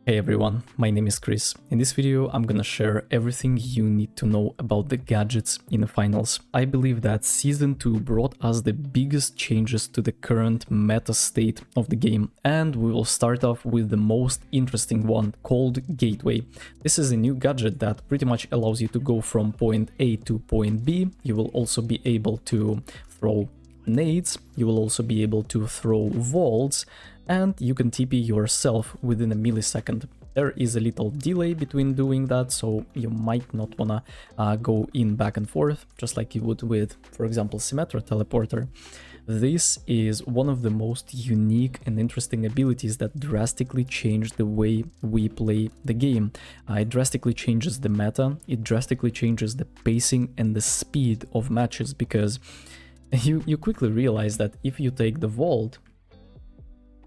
Hey everyone, my name is Chris. In this video, I'm gonna share everything you need to know about the gadgets in the finals. I believe that Season 2 brought us the biggest changes to the current meta state of the game, and we will start off with the most interesting one, called Gateway. This is a new gadget that pretty much allows you to go from point A to point B. You will also be able to throw nades, you will also be able to throw vaults, and you can TP yourself within a millisecond. There is a little delay between doing that, so you might not wanna go in back and forth, just like you would with, for example, Symmetra Teleporter. This is one of the most unique and interesting abilities that drastically change the way we play the game. It drastically changes the meta, it drastically changes the pacing and the speed of matches, because you quickly realize that if you take the vault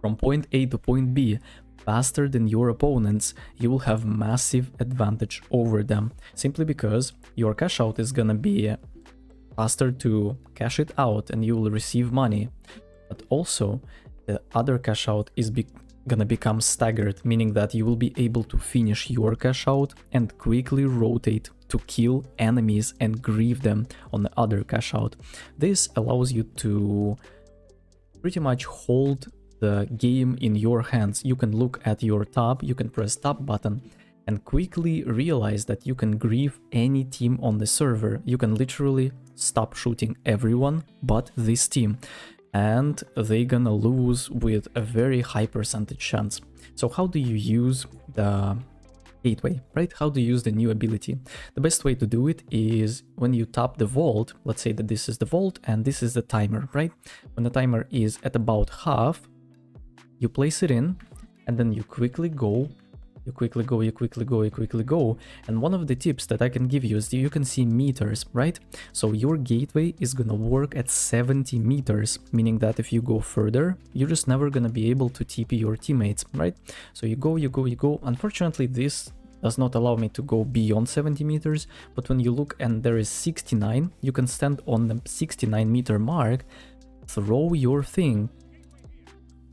from point A to point B faster than your opponents, you will have massive advantage over them, simply because your cash out is gonna be faster to cash it out and you will receive money, but also the other cash out is gonna become staggered, meaning that you will be able to finish your cash out and quickly rotate to kill enemies and grieve them on the other cash out. This allows you to pretty much hold the game in your hands. You can look at your tab, you can press tab button and quickly realize that you can grieve any team on the server. You can literally stop shooting everyone but this team, and they're gonna lose with a very high percentage chance. So how do you use the Gateway, right? How to use the new ability? The best way to do it is when you tap the vault. Let's say that this is the vault and this is the timer, right? When the timer is at about half, you place it in and then you quickly go, and one of the tips that I can give you is you can see meters, right? So your gateway is gonna work at 70 meters, meaning that if you go further, you're just never gonna be able to TP your teammates, right? So you go. Unfortunately, this does not allow me to go beyond 70 meters, but when you look and there is 69, you can stand on the 69-meter mark, throw your thing,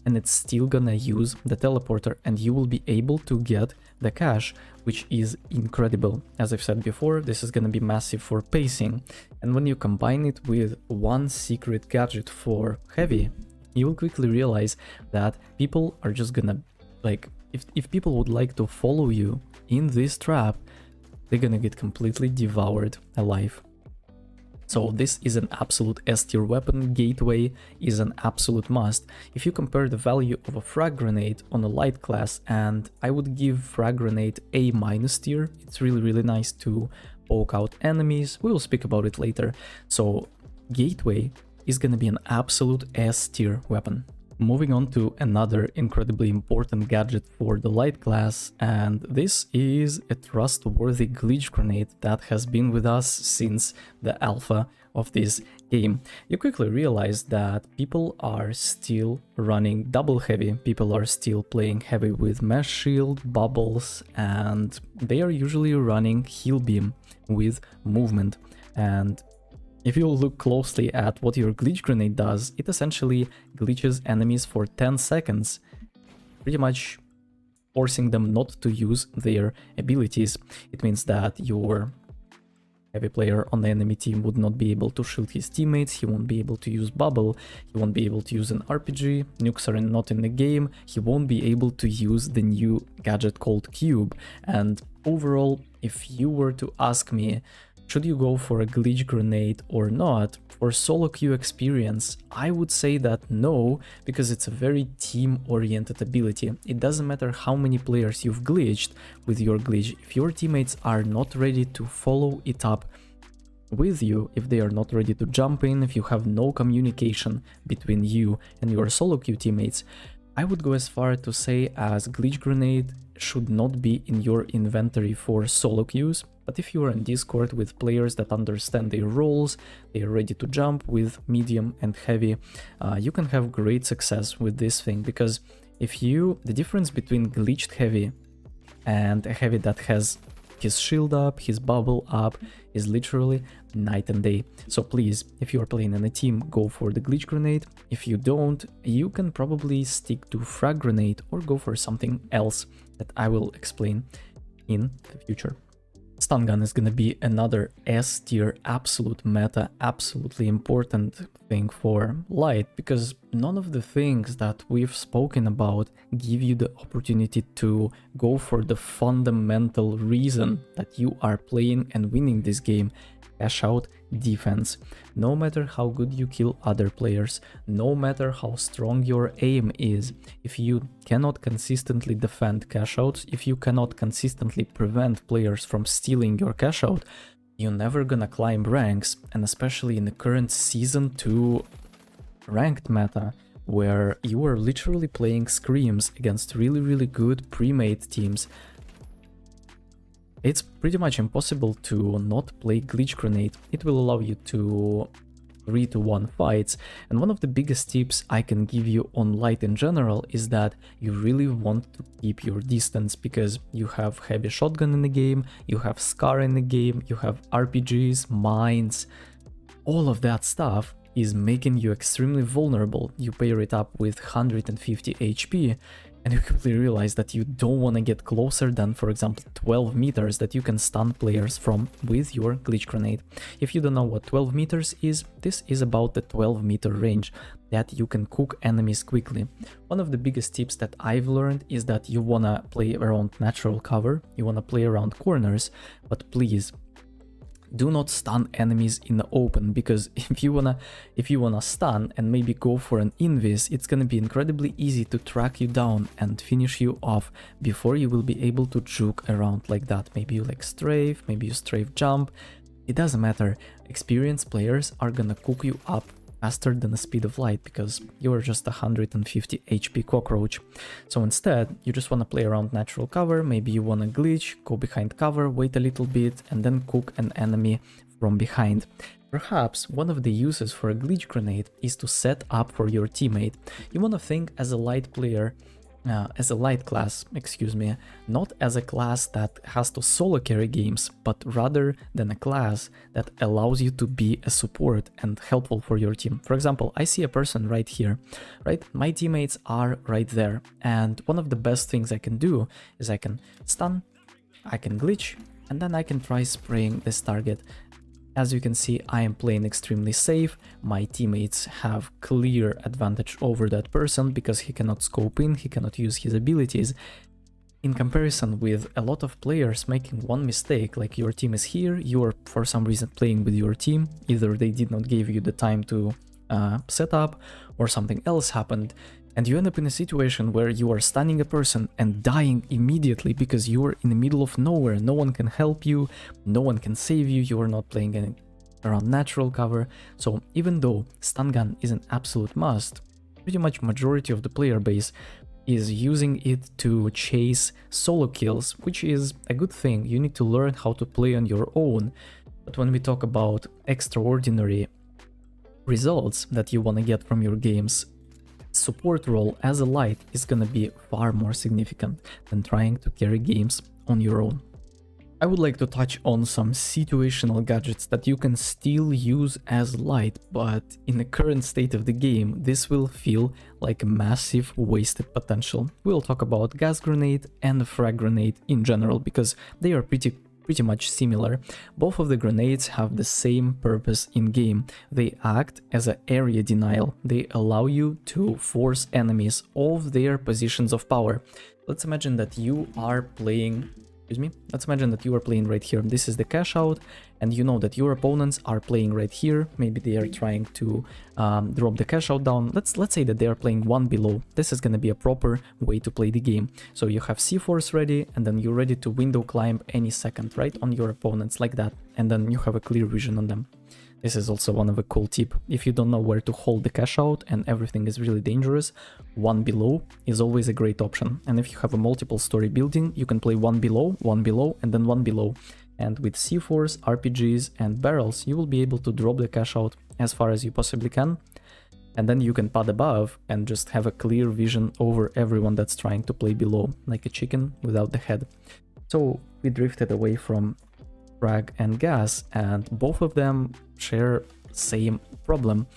and it's still gonna use the teleporter and you will be able to get the cash, which is incredible. As I've said before, this is gonna be massive for pacing, and when you combine it with one secret gadget for heavy, you will quickly realize that people are just gonna, like, if people would like to follow you in this trap, they're gonna get completely devoured alive. So this is an absolute S-tier weapon. Gateway is an absolute must. If you compare the value of a Frag Grenade on a light class, and I would give Frag Grenade A- tier, it's really nice to poke out enemies. We will speak about it later. So Gateway is gonna be an absolute S-tier weapon. Moving on to another incredibly important gadget for the light class, and this is a trustworthy glitch grenade that has been with us since the alpha of this game. You quickly realize that people are still running double heavy, people are still playing heavy with mesh shield, bubbles, and they are usually running heal beam with movement. And if you look closely at what your glitch grenade does, it essentially glitches enemies for 10 seconds, pretty much forcing them not to use their abilities. It means that your heavy player on the enemy team would not be able to shield his teammates, he won't be able to use bubble, he won't be able to use an RPG, nukes are not in the game, he won't be able to use the new gadget called Cube. And overall, if you were to ask me, should you go for a glitch grenade or not? For solo queue experience, I would say that no, because it's a very team-oriented ability. It doesn't matter how many players you've glitched with your glitch. If your teammates are not ready to follow it up with you, if they are not ready to jump in, if you have no communication between you and your solo queue teammates, I would go as far to say as glitch grenade should not be in your inventory for solo queues. But if you are in Discord with players that understand their roles, they are ready to jump with medium and heavy, you can have great success with this thing, because the difference between glitched heavy and a heavy that has his shield up, his bubble up, is literally night and day. So please, if you are playing in a team, go for the glitch grenade. If you don't, you can probably stick to Frag Grenade or go for something else that I will explain in the future. Stun gun is gonna be another S tier absolute meta, absolutely important thing for light, because none of the things that we've spoken about give you the opportunity to go for the fundamental reason that you are playing and winning this game. Cash out defense. No matter how good you kill other players, no matter how strong your aim is, if you cannot consistently defend cash outs, if you cannot consistently prevent players from stealing your cash out, you're never gonna climb ranks. And especially in the current season 2 ranked meta, where you are literally playing scrims against really good pre-made teams, it's pretty much impossible to not play Glitch Grenade. It will allow you to 3-to-1 fights, and one of the biggest tips I can give you on light in general is that you really want to keep your distance, because you have heavy shotgun in the game, you have Scar in the game, you have RPGs, mines, all of that stuff is making you extremely vulnerable. You pair it up with 150 HP, and you quickly realize that you don't want to get closer than, for example, 12 meters that you can stun players from with your Glitch Grenade. If you don't know what 12 meters is, this is about the 12-meter range that you can cook enemies quickly. One of the biggest tips that I've learned is that you want to play around natural cover, you want to play around corners, but please do not stun enemies in the open, because if you wanna stun and maybe go for an invis, it's gonna be incredibly easy to track you down and finish you off before you will be able to juke around like that. Maybe you like strafe, maybe you strafe jump, it doesn't matter. Experienced players are gonna cook you up faster than the speed of light, because you're just 150 HP cockroach. So instead, you just want to play around natural cover, maybe you want to glitch, go behind cover, wait a little bit, and then cook an enemy from behind. Perhaps one of the uses for a glitch grenade is to set up for your teammate. You want to think as a light player, as a light class, not as a class that has to solo carry games, but rather than a class that allows you to be a support and helpful for your team. For example, I see a person right here, right? My teammates are right there, and one of the best things I can do is I can stun, I can glitch, and then I can try spraying this target. As you can see, I am playing extremely safe. My teammates have clear advantage over that person because he cannot scope in, he cannot use his abilities. In comparison with a lot of players making one mistake, like your team is here, you are for some reason playing with your team, either they did not give you the time to set up or something else happened, and you end up in a situation where you are stunning a person and dying immediately because you are in the middle of nowhere. No one can help you, no one can save you, you are not playing any around natural cover. So even though stun gun is an absolute must, pretty much majority of the player base is using it to chase solo kills, which is a good thing. You need to learn how to play on your own. But when we talk about extraordinary results that you want to get from your games, support role as a light is gonna be far more significant than trying to carry games on your own. I would like to touch on some situational gadgets that you can still use as light, but in the current state of the game, this will feel like a massive wasted potential. We'll talk about gas grenade and frag grenade in general, because they are pretty much similar. Both of the grenades have the same purpose in game. They act as an area denial. They allow you to force enemies off their positions of power. Let's imagine that you are playing let's imagine that you are playing right here. This is the cash out, and you know that your opponents are playing right here. Maybe they are trying to drop the cash out down. Let's say that they are playing one below. This is going to be a proper way to play the game. So you have C4s ready, and then you're ready to window climb any second, right, on your opponents like that, and then you have a clear vision on them. This is also one of a cool tip. If you don't know where to hold the cash out and everything is really dangerous, one below is always a great option. And if you have a multiple story building, you can play one below, and then one below. And with C4s, RPGs and barrels, you will be able to drop the cash out as far as you possibly can. And then you can pad above and just have a clear vision over everyone that's trying to play below, like a chicken without the head. So we drifted away from frag and gas, and both of them share same problem.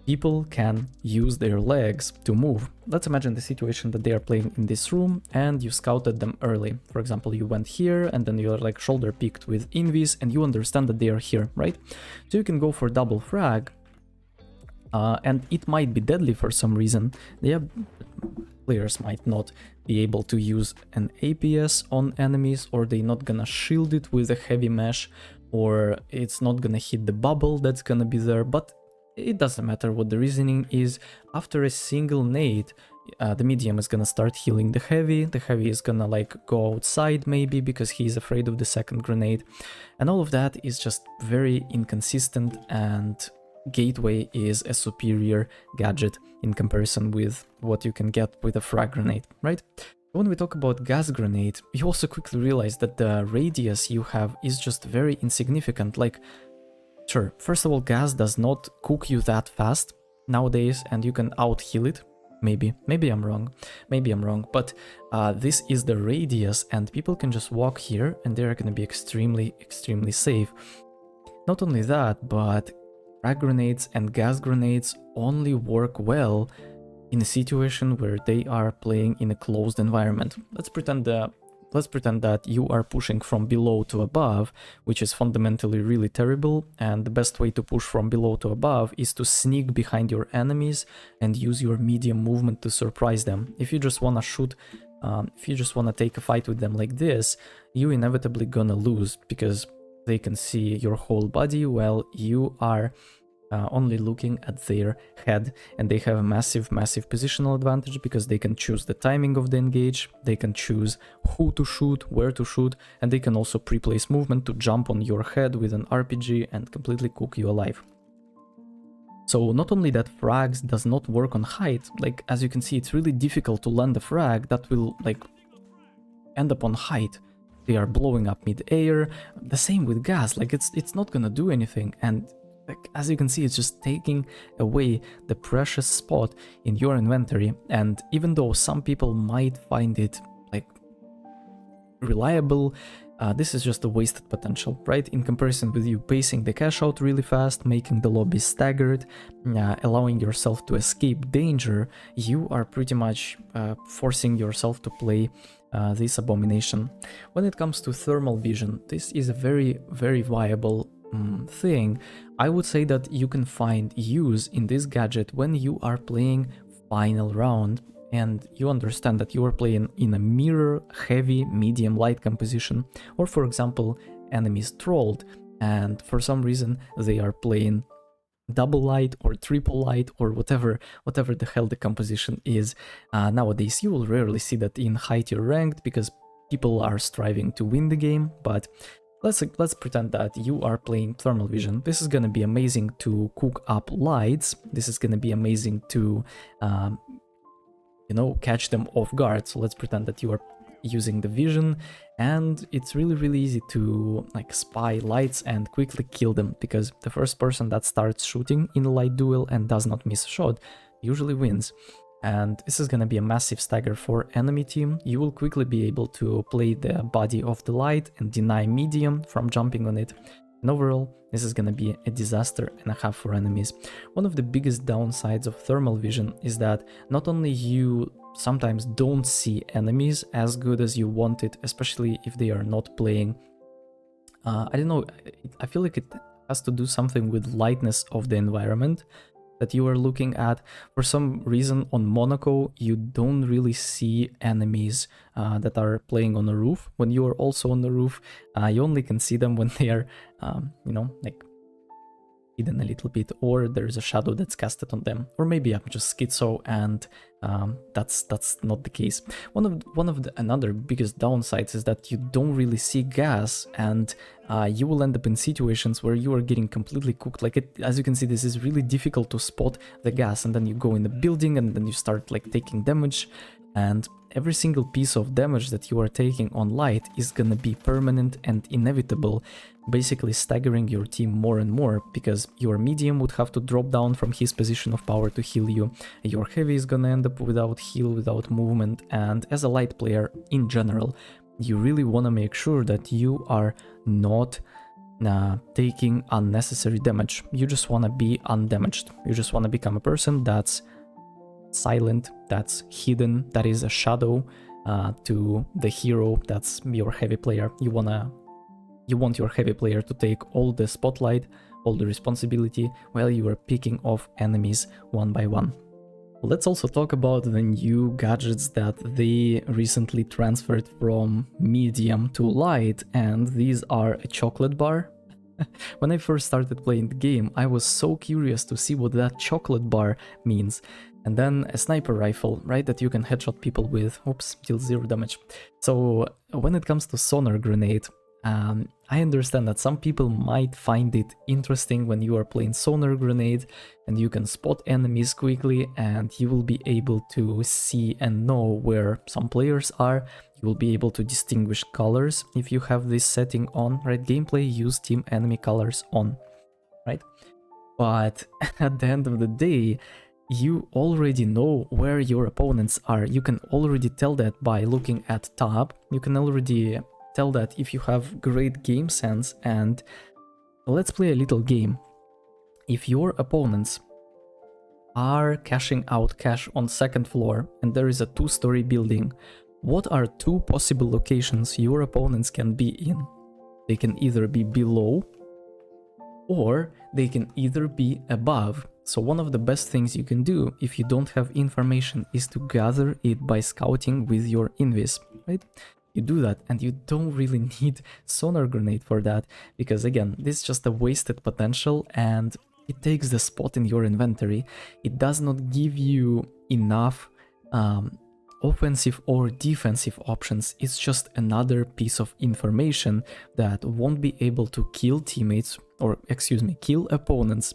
people can use their legs to move. Let's imagine the situation that they are playing in this room and you scouted them early. For example, you went here and then you're like shoulder picked with invis and you understand that they are here, right? So you can go for double frag, and it might be deadly for some reason. Players might not be able to use an APS on enemies, or they're not gonna shield it with a heavy mesh, or it's not gonna hit the bubble that's gonna be there, but it doesn't matter what the reasoning is. After a single nade, the medium is gonna start healing the heavy is gonna like go outside maybe because he's afraid of the second grenade, and all of that is just very inconsistent, and Gateway is a superior gadget in comparison with what you can get with a frag grenade, right? When we talk about gas grenade, you also quickly realize that the radius you have is just very insignificant. Like, sure, first of all, gas does not cook you that fast nowadays, and you can out-heal it. Maybe I'm wrong, but this is the radius, and people can just walk here, and they're gonna be extremely safe. Not only that, but frag grenades and gas grenades only work well in a situation where they are playing in a closed environment. Let's pretend that you are pushing from below to above, which is fundamentally really terrible, and the best way to push from below to above is to sneak behind your enemies and use your medium movement to surprise them. If you just want to shoot, if you just want to take a fight with them like this, you inevitably gonna lose because they can see your whole body while you are only looking at their head, and they have a massive positional advantage because they can choose the timing of the engage, they can choose who to shoot, where to shoot, and they can also pre-place movement to jump on your head with an RPG and completely cook you alive. So not only that frags does not work on height, like as you can see, it's really difficult to land a frag that will like end up on height. They are blowing up mid-air. The same with gas, like it's not gonna do anything, and like, as you can see, it's just taking away the precious spot in your inventory. And even though some people might find it like reliable, this is just a wasted potential, right? In comparison with you pacing the cash out really fast, making the lobby staggered, allowing yourself to escape danger, you are pretty much forcing yourself to play this abomination. When it comes to thermal vision, this is a very viable thing. I would say that you can find use in this gadget when you are playing final round and you understand that you are playing in a mirror heavy medium light composition, or for example enemies trolled and for some reason they are playing double light or triple light or whatever the hell the composition is. Nowadays you will rarely see that in high tier ranked because people are striving to win the game, but let's pretend that you are playing thermal vision. This is gonna be amazing to cook up lights. This is gonna be amazing to, you know, catch them off guard. So let's pretend that you are using the vision, and it's really easy to like spy lights and quickly kill them because the first person that starts shooting in a light duel and does not miss a shot usually wins. And this is gonna be a massive stagger for enemy team. You will quickly be able to play the body of the light and deny medium from jumping on it. And overall, this is gonna be a disaster and a half for enemies. One of the biggest downsides of thermal vision is that not only you sometimes don't see enemies as good as you want it, especially if they are not playing. I don't know, I feel like it has to do something with lightness of the environment that you are looking at. For some reason on Monaco you don't really see enemies that are playing on a roof. When you are also on the roof, you only can see them when they are you know, like hidden a little bit, or there is a shadow that's casted on them, or maybe I'm just schizo and that's not the case. Another biggest downsides is that you don't really see gas, and you will end up in situations where you are getting completely cooked. Like as you can see, this is really difficult to spot the gas, and then you go in the building and then you start like taking damage, and every single piece of damage that you are taking on light is gonna be permanent and inevitable, basically staggering your team more and more, because your medium would have to drop down from his position of power to heal you, your heavy is gonna end up without heal, without movement, and as a light player in general, you really want to make sure that you are not taking unnecessary damage. You just want to be undamaged. You just want to become a person that's silent, that's hidden, that is a shadow to the hero that's your heavy player. You want your heavy player to take all the spotlight, all the responsibility, while you are picking off enemies one by one. Let's also talk about the new gadgets that they recently transferred from medium to light, and these are a chocolate bar. When I first started playing the game, I was so curious to see what that chocolate bar means. And then a sniper rifle, right, that you can headshot people with. Oops, deals 0 damage. So when it comes to Sonar Grenade, I understand that some people might find it interesting when you are playing Sonar Grenade and you can spot enemies quickly and you will be able to see and know where some players are. You will be able to distinguish colors if you have this setting on, right? Gameplay use team enemy colors on, right? But at the end of the day, you already know where your opponents are. You can already tell that by looking at tab. You can already tell that if you have great game sense. And let's play a little game. If your opponents are cashing out cash on second floor and there is a 2-story building, what are 2 possible locations your opponents can be in? They can either be below or they can either be above. So one of the best things you can do if you don't have information is to gather it by scouting with your invis, right? You do that and you don't really need Sonar Grenade for that, because again, this is just a wasted potential and it takes the spot in your inventory. It does not give you enough offensive or defensive options. It's just another piece of information that won't be able to kill teammates, or excuse me, kill opponents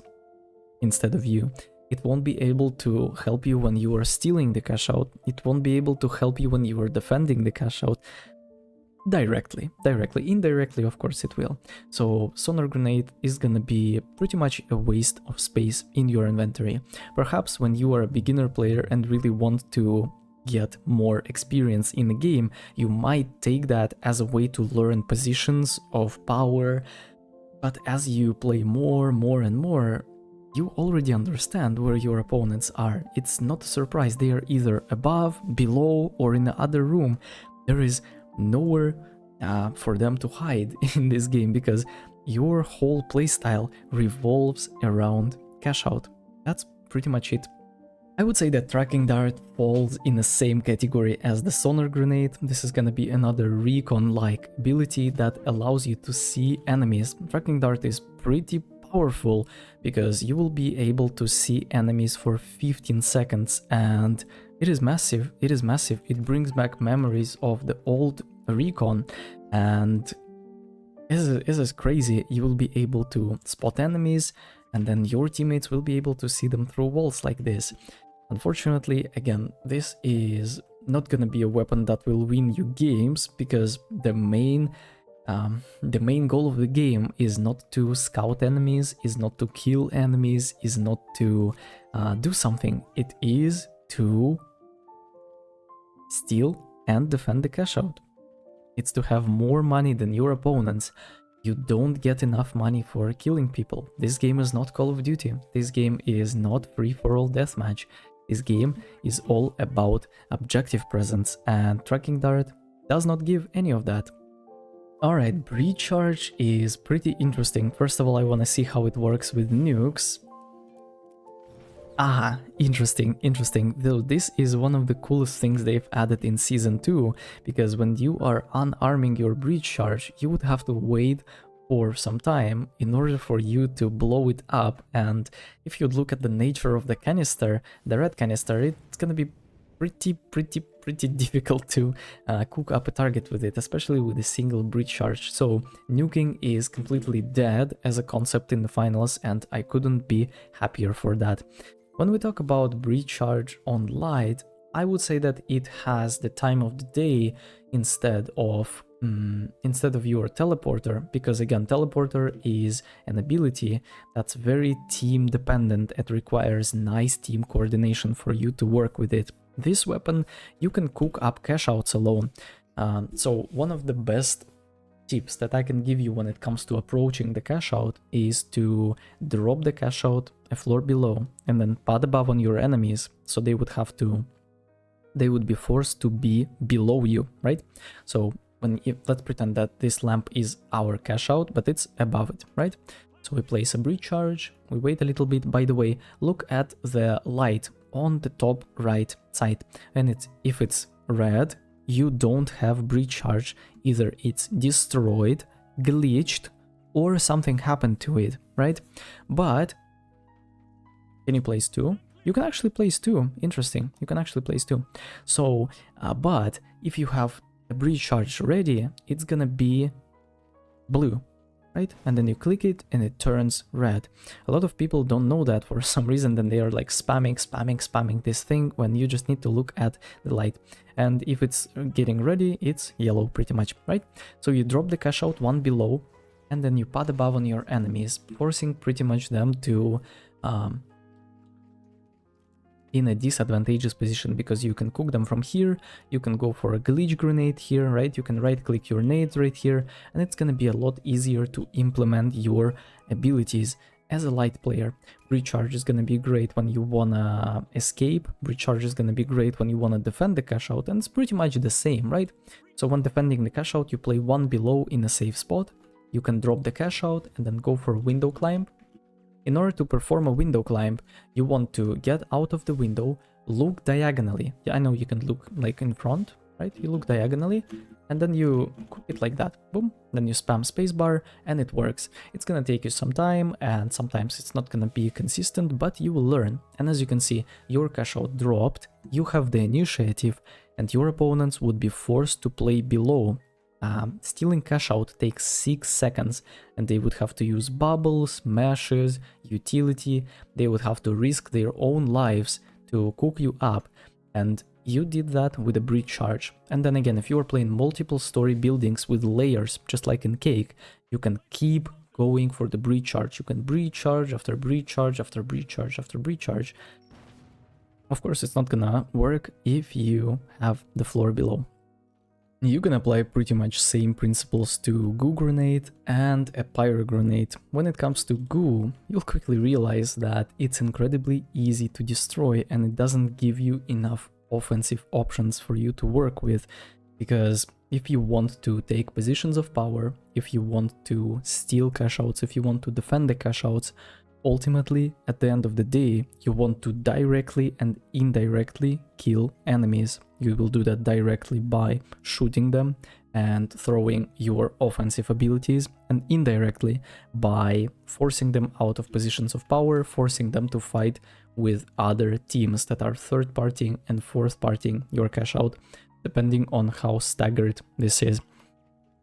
instead of you. It won't be able to help you when you are stealing the cash out. It won't be able to help you when you are defending the cash out. Directly, indirectly, of course it will. So Sonar Grenade is gonna be pretty much a waste of space in your inventory. Perhaps when you are a beginner player and really want to get more experience in the game, you might take that as a way to learn positions of power. But as you play more and more, you already understand where your opponents are. It's not a surprise. They are either above, below, or in the other room. There is nowhere for them to hide in this game, because your whole playstyle revolves around cash out. That's pretty much it. I would say that Tracking Dart falls in the same category as the Sonar Grenade. This is gonna be another recon-like ability that allows you to see enemies. Tracking Dart is pretty powerful because you will be able to see enemies for 15 seconds, and it is massive. It brings back memories of the old recon, and it is crazy. You will be able to spot enemies, and then your teammates will be able to see them through walls like this. Unfortunately, again, this is not gonna be a weapon that will win you games, because the main goal of the game is not to scout enemies, is not to kill enemies, is not to do something. It is to steal and defend the cash out. It's to have more money than your opponents. You don't get enough money for killing people. This game is not Call of Duty. This game is not free-for-all deathmatch. This game is all about objective presence, and Tracking Dart does not give any of that. Alright, Breach Charge is pretty interesting. First of all, I want to see how it works with nukes. Ah, interesting. Though this is one of the coolest things they've added in Season 2, because when you are unarming your Breach Charge, you would have to wait for some time in order for you to blow it up. And if you look at the nature of the canister, the red canister, it's gonna be pretty difficult to cook up a target with it, especially with a single Breach Charge. So nuking is completely dead as a concept in the finals, and I couldn't be happier for that. When we talk about Breach Charge on light, I would say that it has the time of the day instead of your teleporter, because again, teleporter is an ability that's very team dependent. It requires nice team coordination for you to work with it. This weapon, you can cook up cash outs alone. So one of the best tips that I can give you when it comes to approaching the cache out is to drop the cache out a floor below and then pad above on your enemies, so they would be forced to be below you, right? So let's pretend that this lamp is our cache out, but it's above it, right? So we place a breach charge, we wait a little bit. By the way, look at the light on the top right side, and if it's red, you don't have breach charge. Either it's destroyed, glitched, or something happened to it, right? But can you place two? You can actually place two. Interesting. You can actually place two. So, but if you have a breach charge ready, it's gonna be blue, right? And then you click it and it turns red. A lot of people don't know that for some reason, then they are like spamming this thing when you just need to look at the light. And if it's getting ready, it's yellow pretty much, right? So you drop the cache out one below and then you pad above on your enemies, forcing pretty much them to in a disadvantageous position, because you can cook them from here, you can go for a glitch grenade here, right? You can right click your nades right here, and it's gonna be a lot easier to implement your abilities as a light player. Breach charge is gonna be great when you wanna escape, breach charge is gonna be great when you wanna defend the cache out, and it's pretty much the same, right? So when defending the cache out, you play one below in a safe spot, you can drop the cache out and then go for a window climb. In order to perform a window climb, you want to get out of the window, look diagonally. Yeah, I know you can look like in front, right? You look diagonally, and then you cook it like that. Boom. Then you spam spacebar, and it works. It's gonna take you some time, and sometimes it's not gonna be consistent, but you will learn. And as you can see, your cache out dropped, you have the initiative, and your opponents would be forced to play below. Stealing cache out takes 6 seconds, and they would have to use bubbles, meshes, utility. They would have to risk their own lives to cook you up, and you did that with a breach charge. And then again, if you are playing multiple story buildings with layers, just like in Cake, you can keep going for the breach charge. You can breach charge after breach charge after breach charge after breach charge. Of course, it's not gonna work if you have the floor below. You can apply pretty much same principles to Goo Grenade and a Pyro Grenade. When it comes to Goo, you'll quickly realize that it's incredibly easy to destroy and it doesn't give you enough offensive options for you to work with. Because if you want to take positions of power, if you want to steal cache outs, if you want to defend the cache outs, ultimately, at the end of the day, you want to directly and indirectly kill enemies. You will do that directly by shooting them and throwing your offensive abilities, and indirectly by forcing them out of positions of power, forcing them to fight with other teams that are third-partying and fourth-partying your cache out, depending on how staggered this is.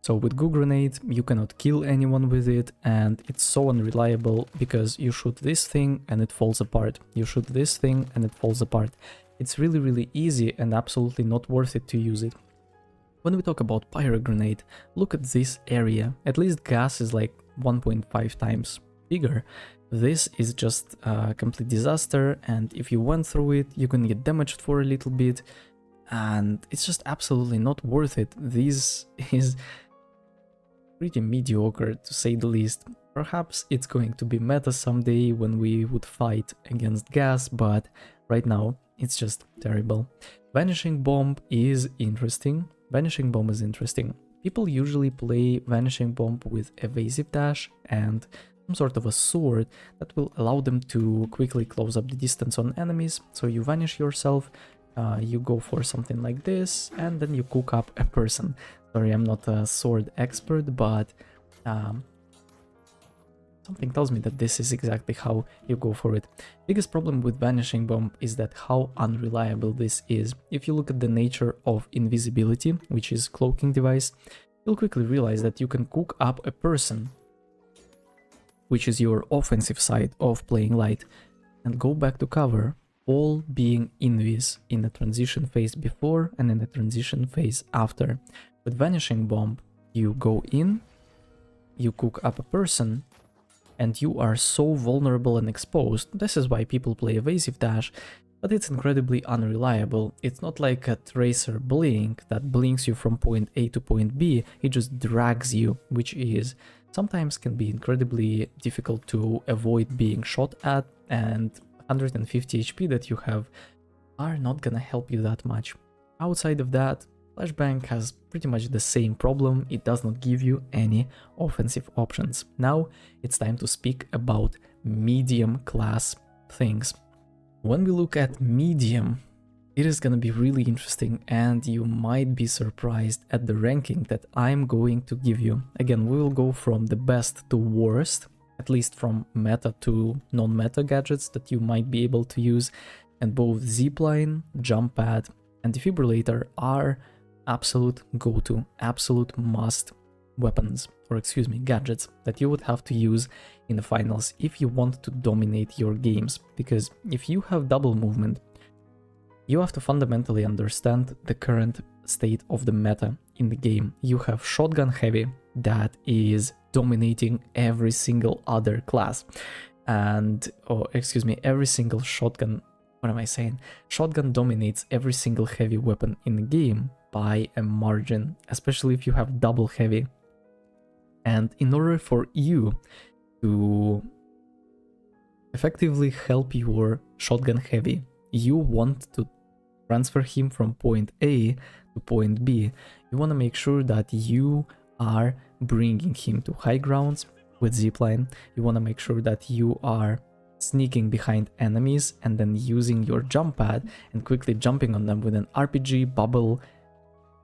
So with Goo Grenade, you cannot kill anyone with it, and it's so unreliable because you shoot this thing and it falls apart. You shoot this thing and it falls apart. It's really easy and absolutely not worth it to use it. When we talk about Pyro Grenade, look at this area. At least gas is like 1.5 times bigger. This is just a complete disaster, and if you went through it, you can get damaged for a little bit, and it's just absolutely not worth it. This is pretty mediocre, to say the least. Perhaps it's going to be meta someday when we would fight against gas, but right now it's just terrible. Vanishing Bomb is interesting. Vanishing Bomb is interesting. People usually play Vanishing Bomb with Evasive Dash and some sort of a sword that will allow them to quickly close up the distance on enemies. So you vanish yourself, you go for something like this, and then you cook up a person. Sorry, I'm not a sword expert, but something tells me that this is exactly how you go for it. Biggest problem with Vanishing Bomb is that how unreliable this is. If you look at the nature of invisibility, which is cloaking device, you'll quickly realize that you can cook up a person, which is your offensive side of playing light, and go back to cover, all being invis in the transition phase before and in the transition phase after. With Vanishing Bomb, you go in, you cook up a person, and you are so vulnerable and exposed. This is why people play Evasive Dash, but it's incredibly unreliable. It's not like a tracer blink that blinks you from point A to point B, it just drags you, which is sometimes can be incredibly difficult to avoid being shot at, and 150 HP that you have are not gonna help you that much. Outside of that, Flashbang has pretty much the same problem, it does not give you any offensive options. Now it's time to speak about medium class things. When we look at medium, it is gonna be really interesting and you might be surprised at the ranking that I'm going to give you. Again, we will go from the best to worst, at least from meta to non-meta gadgets that you might be able to use, and both Zipline, Jump Pad and Defibrillator are absolute go-to, absolute must weapons, or excuse me, gadgets that you would have to use in the finals if you want to dominate your games. Because if you have double movement, you have to fundamentally understand the current state of the meta in the game. You have shotgun heavy that is dominating every single other class, and every single shotgun. What am I saying? Shotgun dominates every single heavy weapon in the game by a margin, especially if you have double heavy. And in order for you to effectively help your shotgun heavy, you want to transfer him from point A to point B. You want to make sure that you are bringing him to high grounds with zipline. You want to make sure that you are sneaking behind enemies and then using your jump pad and quickly jumping on them with an RPG, bubble,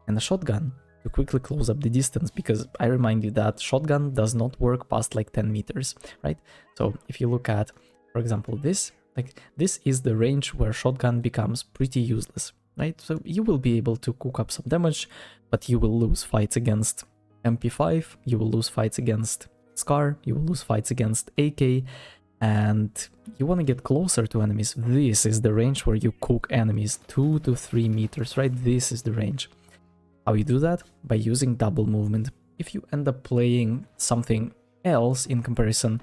and a shotgun to quickly close up the distance, because I remind you that shotgun does not work past like 10 meters, right? So if you look at, for example, this is the range where shotgun becomes pretty useless, right? So you will be able to cook up some damage, but you will lose fights against MP5, you will lose fights against Scar, you will lose fights against AK, and you want to get closer to enemies. This is the range where you cook enemies, 2 to 3 meters, right? This is the range. How you do that? By using double movement. If you end up playing something else in comparison,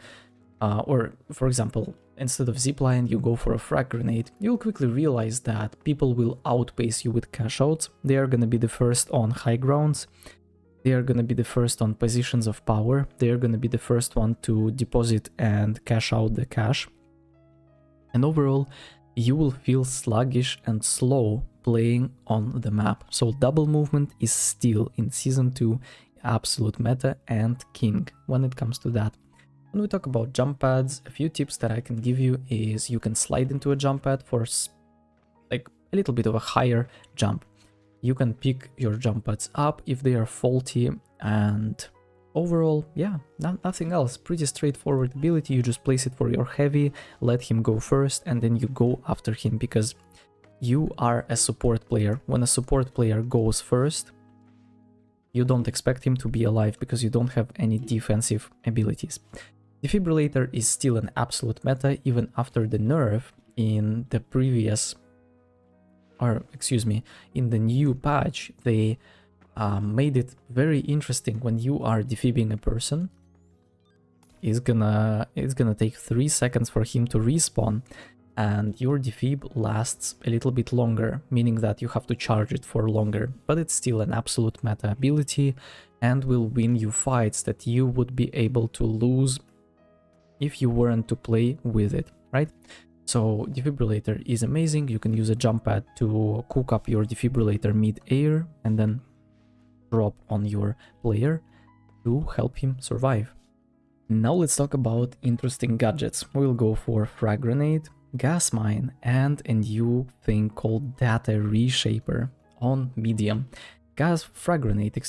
or for example, instead of zipline, you go for a frag grenade, you'll quickly realize that people will outpace you with cash outs. They are gonna be the first on high grounds. They are gonna be the first on positions of power. They are gonna be the first one to deposit and cash out the cash. And overall, you will feel sluggish and slow playing on the map. So double movement is still in Season 2 absolute meta and king when it comes to that. When we talk about jump pads, a few tips that I can give you is you can slide into a jump pad for like a little bit of a higher jump. You can pick your jump pads up if they are faulty, and overall, yeah, nothing else. Pretty straightforward ability. You just place it for your heavy, let him go first, and then you go after him, because you are a support player. When a support player goes first, you don't expect him to be alive because you don't have any defensive abilities. Defibrillator is still an absolute meta even after the nerf in the previous, or excuse me, in the new patch. They made it very interesting. When you are defibbing a person, it's gonna take 3 seconds for him to respawn, and your defib lasts a little bit longer, meaning that you have to charge it for longer, but it's still an absolute meta ability and will win you fights that you would be able to lose if you weren't to play with it, right? So Defibrillator is amazing. You can use a jump pad to cook up your Defibrillator mid-air and then drop on your player to help him survive. Now let's talk about interesting gadgets. We'll go for Frag Grenade, Gas Mine, and a new thing called Data Reshaper on medium. Frag Grenade,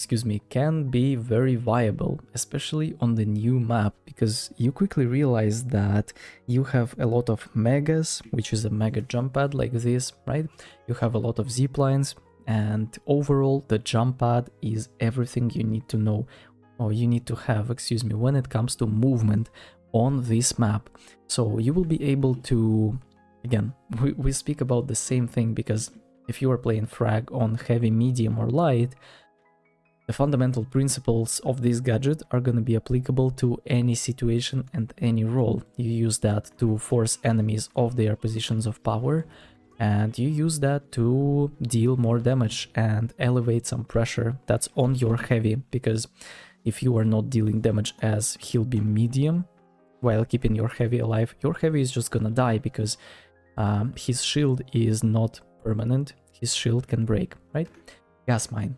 can be very viable, especially on the new map, because you quickly realize that you have a lot of megas, which is a mega jump pad like this, right? You have a lot of ziplines, and overall the jump pad is everything you need to know, or you need to have, when it comes to movement on this map. So you will be able to, again, we speak about the same thing, because if you are playing frag on heavy, medium or light, the fundamental principles of this gadget are going to be applicable to any situation and any role. You use that to force enemies off their positions of power, and you use that to deal more damage and elevate some pressure that's on your heavy, because if you are not dealing damage as he'll be medium while keeping your heavy alive, your heavy is just gonna die because his shield is not permanent, his shield can break, right? Gas mine.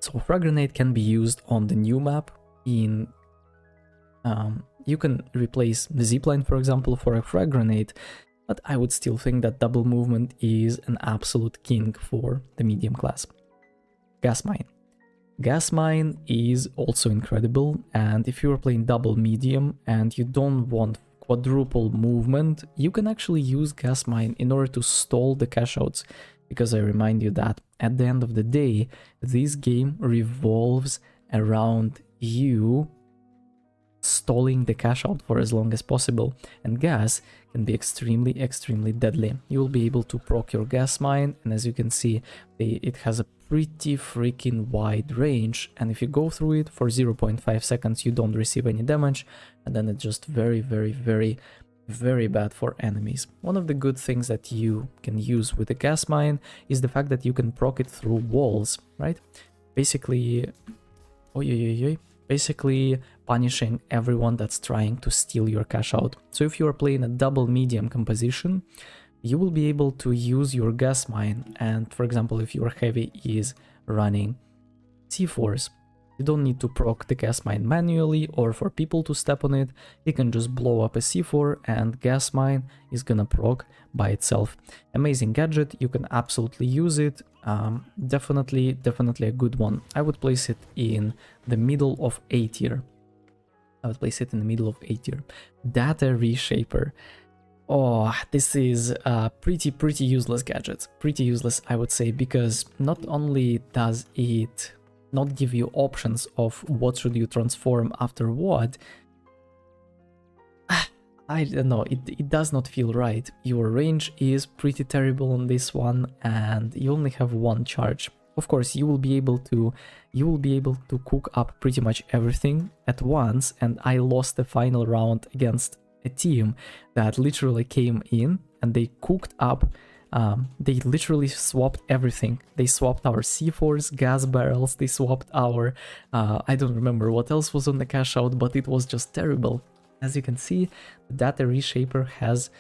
So Frag Grenade can be used on the new map in... you can replace the zipline, for example, for a Frag Grenade, but I would still think that double movement is an absolute king for the medium class. Gas mine. Gas mine is also incredible, and if you are playing double medium and you don't want quadruple movement, you can actually use gas mine in order to stall the cash outs, because I remind you that at the end of the day, this game revolves around you stalling the cash out for as long as possible, and gas can be extremely deadly. You will be able to proc your gas mine, and as you can see, it has a pretty freaking wide range, and if you go through it for 0.5 seconds you don't receive any damage, and then it's just very bad for enemies. One of the good things that you can use with the gas mine is the fact that you can proc it through walls, right? Basically basically punishing everyone that's trying to steal your cash out. So if you are playing a double medium composition, you will be able to use your gas mine, and for example, if your heavy is running C4s, you don't need to proc the gas mine manually or for people to step on it. You can just blow up a C4 and gas mine is gonna proc by itself. Amazing gadget, you can absolutely use it. Definitely a good one. I would place it in the middle of A tier. Data Reshaper. Oh, this is a pretty useless gadget. Pretty useless, I would say, because not only does it not give you options of what should you transform after what, I don't know, it does not feel right. Your range is pretty terrible on this one, and you only have one charge. Of course, you will be able to cook up pretty much everything at once, and I lost the final round against a team that literally came in and they cooked up. They literally swapped everything. They swapped our C4s, gas barrels, they swapped our... I don't remember what else was on the cash out, but it was just terrible. As you can see, the Data Reshaper has...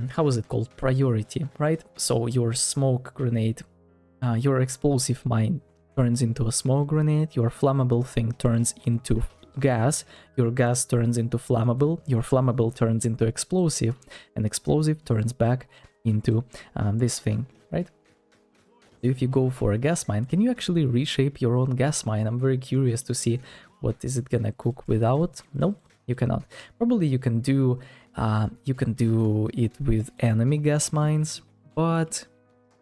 how is it called? Priority, right? So your smoke grenade, your explosive mine turns into a smoke grenade, your flammable thing turns into gas, your gas turns into flammable, your flammable turns into explosive, and explosive turns back into this thing, right? If you go for a gas mine, can you actually reshape your own gas mine? I'm very curious to see what is it gonna cook without. Nope, you cannot. Probably you can do it with enemy gas mines, but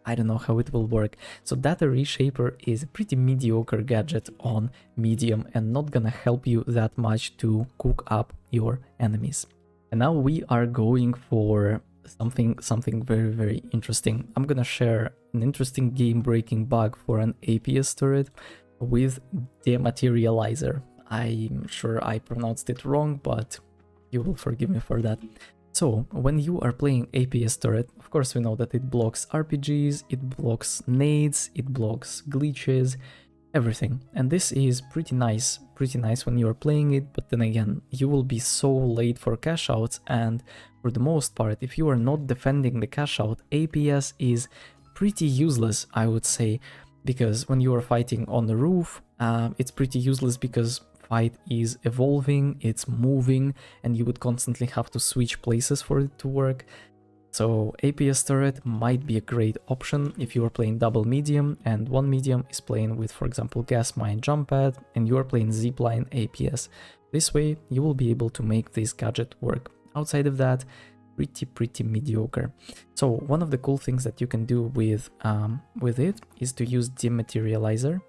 I don't know how it will work. So Data Reshaper is a pretty mediocre gadget on medium and not gonna help you that much to cook up your enemies. And now we are going for something very interesting. I'm gonna share an interesting game-breaking bug for an APS turret with Dematerializer. I'm sure I pronounced it wrong, but you will forgive me for that. So, when you are playing APS turret, of course we know that it blocks RPGs, it blocks nades, it blocks glitches, everything. And this is pretty nice when you are playing it, but then again, you will be so late for cash outs, and for the most part, if you are not defending the cash out, APS is pretty useless, I would say, because when you are fighting on the roof, it's pretty useless because fight is evolving, it's moving, and you would constantly have to switch places for it to work. So APS turret might be a great option if you are playing double medium and one medium is playing with, for example, gas mine jump pad and you are playing zipline APS. This way you will be able to make this gadget work. Outside of that, pretty mediocre. So one of the cool things that you can do with it is to use Dematerializer.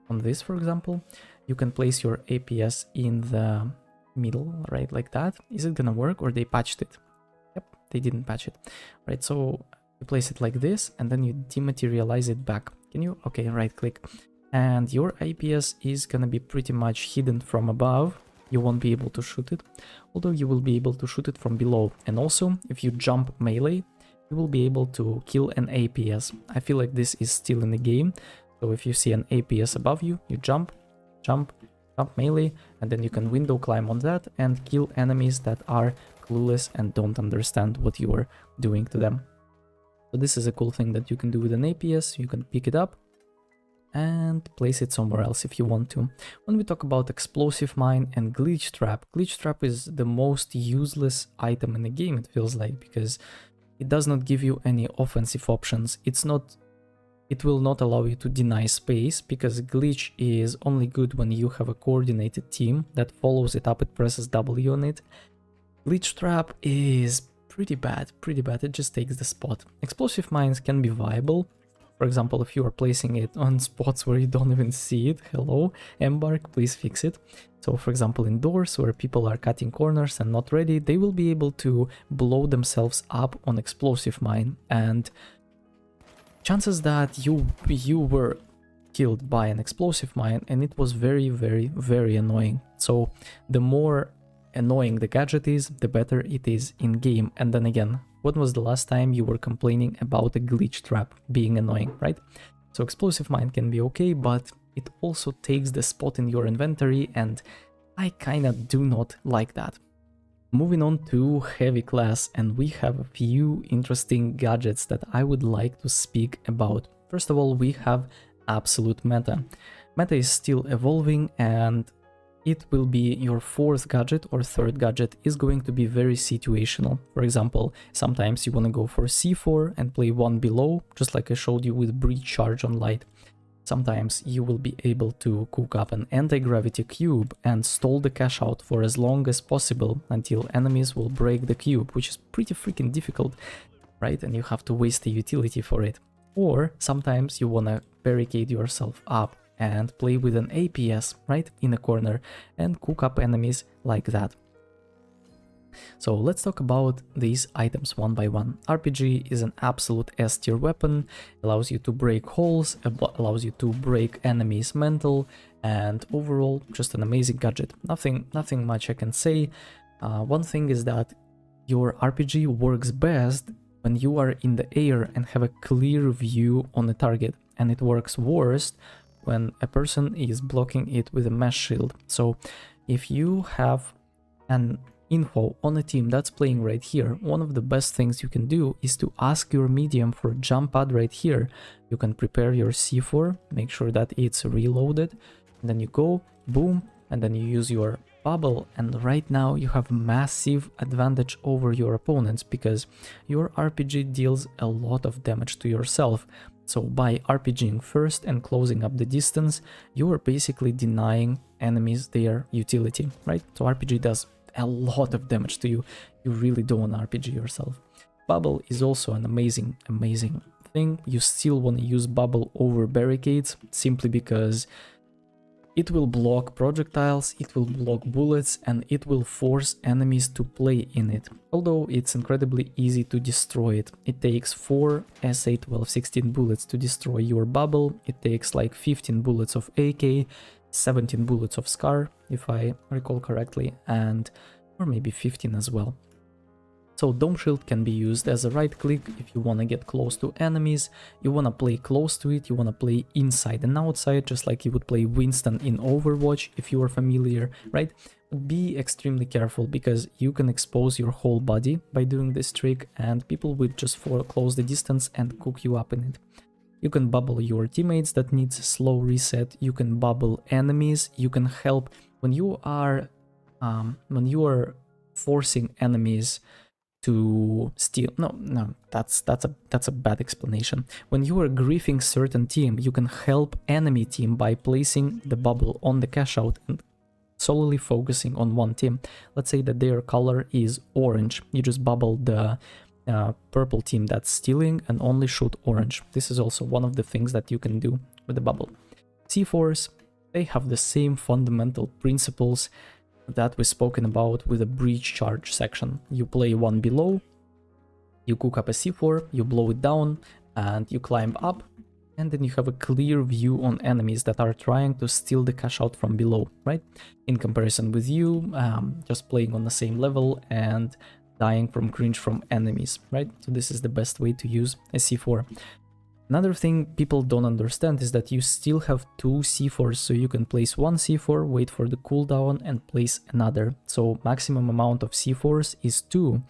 On this, for example, you can place your APS in the middle, right, like that. Is it gonna work, or they patched it? Yep, they didn't patch it. Right, so you place it like this, and then you dematerialize it back. Can you? Okay, right click. And your APS is gonna be pretty much hidden from above. You won't be able to shoot it, although you will be able to shoot it from below. And also, if you jump melee, you will be able to kill an APS. I feel like this is still in the game. So if you see an APS above you, you jump, jump, jump melee, and then you can window climb on that and kill enemies that are clueless and don't understand what you are doing to them. So this is a cool thing that you can do with an APS. You can pick it up and place it somewhere else if you want to. When we talk about explosive mine and glitch trap is the most useless item in the game, it feels like, because it does not give you any offensive options. It will not allow you to deny space, because glitch is only good when you have a coordinated team that follows it up, it presses W on it. Glitch trap is pretty bad, it just takes the spot. Explosive mines can be viable. For example, if you are placing it on spots where you don't even see it, hello, Embark, please fix it. So for example, in doors where people are cutting corners and not ready, they will be able to blow themselves up on explosive mine, and chances that you were killed by an explosive mine, and it was very, very, very annoying. So the more annoying the gadget is, the better it is in game. And then again, when was the last time you were complaining about a glitch trap being annoying, right? So explosive mine can be okay, but it also takes the spot in your inventory, and I kinda do not like that. Moving on to heavy class, and we have a few interesting gadgets that I would like to speak about. First of all, we have absolute meta. Meta is still evolving, and it will be your fourth gadget or third gadget is going to be very situational. For example, sometimes you want to go for C4 and play one below, just like I showed you with breach charge on light. Sometimes you will be able to cook up an anti-gravity cube and stall the cash out for as long as possible until enemies will break the cube, which is pretty freaking difficult, right? And you have to waste a utility for it. Or sometimes you want to barricade yourself up and play with an APS right in a corner and cook up enemies like that. So let's talk about these items one by one. RPG is an absolute S tier weapon, allows you to break holes, allows you to break enemies mental, and overall just an amazing gadget. Nothing much I can say. One thing is that your RPG works best when you are in the air and have a clear view on the target, and it works worst when a person is blocking it with a mesh shield. So if you have an info on a team that's playing right here, one of the best things you can do is to ask your medium for a jump pad right here. You can prepare your C4, make sure that it's reloaded, and then you go, boom, and then you use your bubble, and right now you have massive advantage over your opponents because your RPG deals a lot of damage to yourself. So by RPGing first and closing up the distance, you are basically denying enemies their utility, right? So RPG does a lot of damage to you. You really don't want to RPG yourself. Bubble is also an amazing thing. You still want to use bubble over barricades simply because it will block projectiles, it will block bullets, and it will force enemies to play in it. Although it's incredibly easy to destroy it. It takes 4 SA 1216 bullets to destroy your bubble. It takes like 15 bullets of AK, 17 bullets of Scar, if I recall correctly, or maybe 15 as well. So Dome Shield can be used as a right click if you want to get close to enemies, you want to play close to it, you want to play inside and outside, just like you would play Winston in Overwatch if you are familiar, right? But be extremely careful because you can expose your whole body by doing this trick and people will just close the distance and cook you up in it. You can bubble your teammates that needs slow reset, you can bubble enemies, you can help when you are forcing enemies to steal. No, that's a bad explanation. When you are griefing certain team, you can help enemy team by placing the bubble on the cash out and solely focusing on one team. Let's say that their color is orange. You just bubble the purple team that's stealing and only shoot orange. This is also one of the things that you can do with the bubble. C4s, they have the same fundamental principles that we've spoken about with a breach charge section. You play one below, you cook up a C4, you blow it down, and you climb up, and then you have a clear view on enemies that are trying to steal the cash out from below, right? In comparison with you, just playing on the same level and dying from cringe from enemies, right? So this is the best way to use a C4. Another thing people don't understand is that you still have 2 C4s, so you can place 1 C4, wait for the cooldown, and place another. So maximum amount of C4s is 2.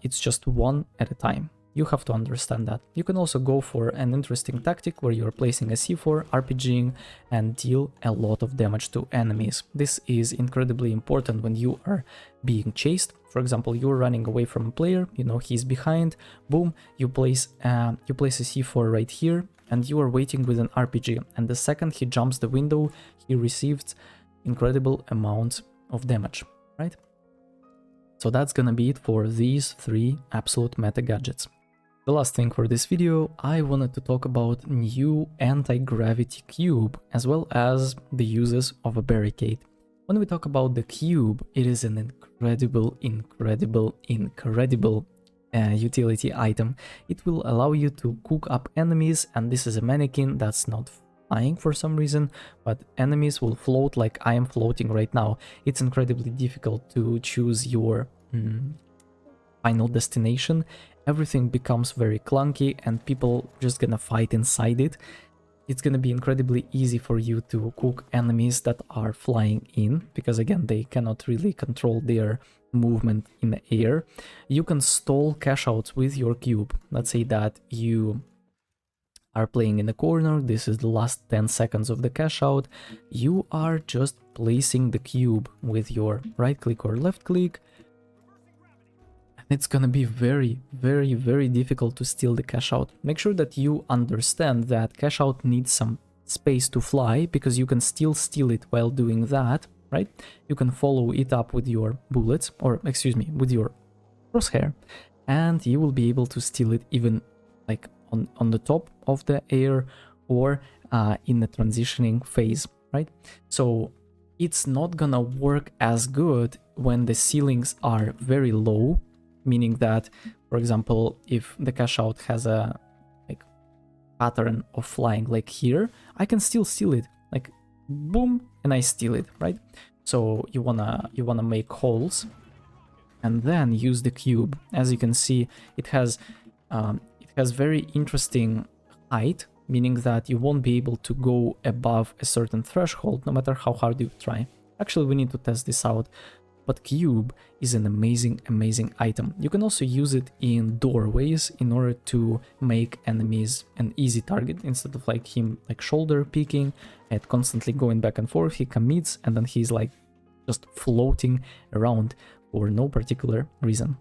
It's just 1 at a time. You have to understand that. You can also go for an interesting tactic where you're placing a C4, RPGing, and deal a lot of damage to enemies. This is incredibly important when you are being chased. For example, you're running away from a player, you know he's behind, boom, you place a C4 right here, and you are waiting with an RPG. And the second he jumps the window, he receives incredible amounts of damage, right? So that's gonna be it for these 3 absolute meta gadgets. The last thing for this video, I wanted to talk about new anti-gravity cube, as well as the uses of a barricade. When we talk about the cube, it is an incredible utility item. It will allow you to cook up enemies, and this is a mannequin that's not flying for some reason, but enemies will float like I am floating right now. It's incredibly difficult to choose your final destination. Everything becomes very clunky and people just gonna fight inside it. It's gonna be incredibly easy for you to cook enemies that are flying in, because again, they cannot really control their movement in the air. You can stall cash outs with your cube. Let's say that you are playing in the corner, this is the last 10 seconds of the cash out. You are just placing the cube with your right click or left click. It's gonna be very difficult to steal the cash out. Make sure that you understand that cash out needs some space to fly, because you can still steal it while doing that, right? You can follow it up with your bullets, or excuse me, with your crosshair, and you will be able to steal it even like on the top of the air or in the transitioning phase, right? So it's not gonna work as good when the ceilings are very low, meaning that, for example, if the cash out has a like pattern of flying like here, I can still steal it, like boom, and I steal it, right? So you wanna make holes and then use the cube. As you can see, it has very interesting height, meaning that you won't be able to go above a certain threshold no matter how hard you try. Actually, we need to test this out. But cube is an amazing item. You can also use it in doorways in order to make enemies an easy target. Instead of like him like shoulder peeking and constantly going back and forth, he commits and then he's like just floating around for no particular reason.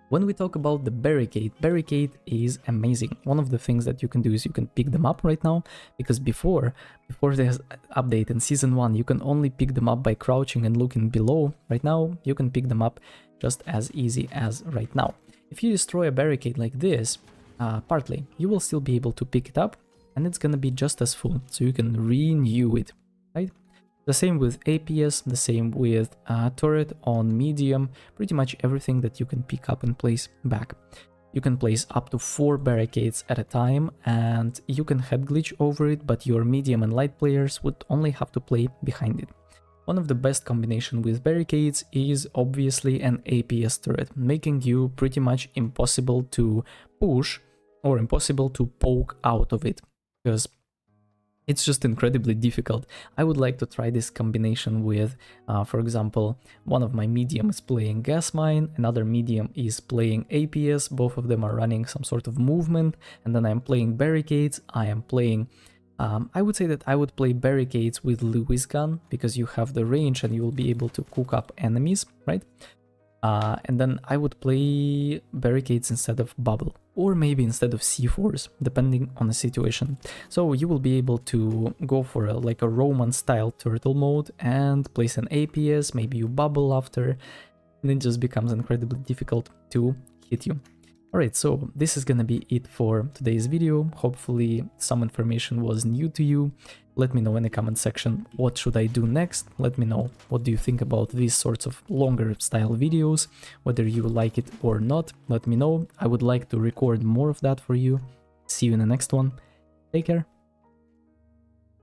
When we talk about the barricade is amazing. One of the things that you can do is you can pick them up right now, because before this update in season 1, you can only pick them up by crouching and looking below. Right now, you can pick them up just as easy as right now. If you destroy a barricade like this, partly, you will still be able to pick it up, and it's gonna be just as full, so you can renew it, right? The same with APS, the same with turret on medium, pretty much everything that you can pick up and place back. You can place up to 4 barricades at a time, and you can head glitch over it, but your medium and light players would only have to play behind it. One of the best combination with barricades is obviously an APS turret, making you pretty much impossible to push or impossible to poke out of it, because it's just incredibly difficult. I would like to try this combination with, for example, one of my medium is playing gas mine, another medium is playing APS, both of them are running some sort of movement, and then I'm playing barricades. I am playing, I would say that I would play barricades with Lewis gun, because you have the range and you will be able to cook up enemies, right? And then I would play barricades instead of bubble, or maybe instead of C4s, depending on the situation. So you will be able to go for like a Roman style turtle mode and place an APS, maybe you bubble after, and it just becomes incredibly difficult to hit you. Alright, so this is gonna be it for today's video. Hopefully some information was new to you. Let me know in the comment section what should I do next. Let me know what do you think about these sorts of longer style videos, whether you like it or not. Let me know. I would like to record more of that for you. See you in the next one. Take care.